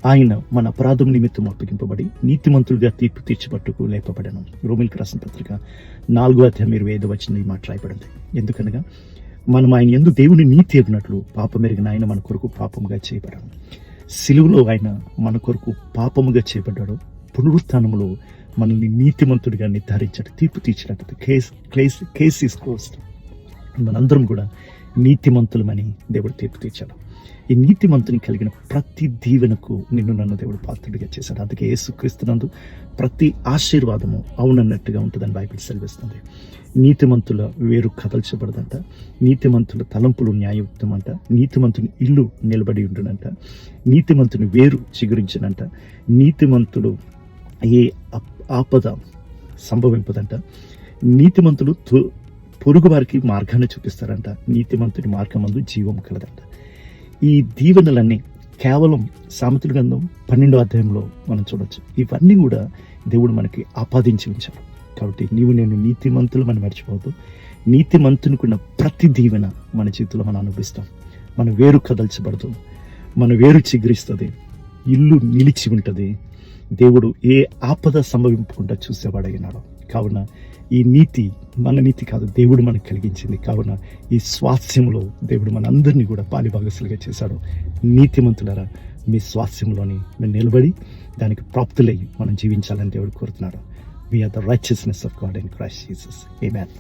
ఆయన మన అపరాధం నిమిత్తం అప్పగింపబడి నీతిమంతులుగా తీర్పు తీర్చబట్టుకు లేపబడను. రోమిల్కి రాసిన పత్రిక 4:25 ఈ మాట రాయబడింది. ఎందుకనగా మనం ఆయన యందు దేవుని నీతి ఎరిగినట్లు పాపమెరిగిన ఆయన మన కొరకు పాపముగా చేయబడను. సిలువలో ఆయన మన కొరకు పాపముగా చేయబడ్డాడు. పునరుత్థానములో మనల్ని నీతిమంతుడిగా నిర్ధారించాడు, తీర్పు తీర్చినట్టు. Case is closed. మనందరం కూడా నీతిమంతులమని దేవుడు తీర్పు తీర్చాడు. ఈ నీతిమంతుని కలిగిన ప్రతి దీవెనకు నిన్ను నన్ను దేవుడు పాత్రుడిగా చేశాడు. అందుకే యేసుక్రీస్తునందు ప్రతి ఆశీర్వాదము అవునన్నట్టుగా ఉంటుందని బైబిల్ సెలవిస్తుంది. నీతిమంతుల వేరు కదల్చబడదంట, నీతిమంతుల తలంపులు న్యాయయుక్తం అంట, నీతిమంతుని ఇల్లు నిలబడి ఉండునంట, నీతిమంతుని వేరు చిగురించనంట, నీతిమంతుడు ఏ ఆపద సంభవింపదంట, నీతిమంతులు పొరుగు వారికి మార్గాన్ని చూపిస్తారంట, నీతిమంతుని మార్గమందు జీవం కలదంట. ఈ దీవెనలన్నీ కేవలం సామెతల గ్రంథం 12వ అధ్యాయంలో మనం చూడొచ్చు. ఇవన్నీ కూడా దేవుడు మనకి ఆపాదించి ఉంచాడు. కాబట్టి నీవు నేను నీతిమంతులు మనం మర్చిపోవద్దు. నీతిమంతునికున్న ప్రతి దీవెన మన జీవితంలో మనం అనుభవిస్తాం. మన వేరు కదల్చబడదు, మన వేరు చిగురిస్తుంది, ఇల్లు నిలిచి ఉంటుంది. దేవుడు ఏ ఆపద సంభవింపకుండా చూసేవాడైనాడు. కావున ఈ నీతి మన నీతి కాదు, దేవుడు మనకు కలిగించింది. కావున ఈ స్వాస్థ్యంలో దేవుడు మనందరినీ కూడా పాలిభాగస్తులుగా చేశాడు. నీతిమంతులారా, మీ స్వాస్థ్యంలోని మీరు నిలబడి దానికి ప్రాప్తులై మనం జీవించాలని దేవుడు కోరుతున్నాడు. We are the righteousness of God in Christ Jesus. Amen.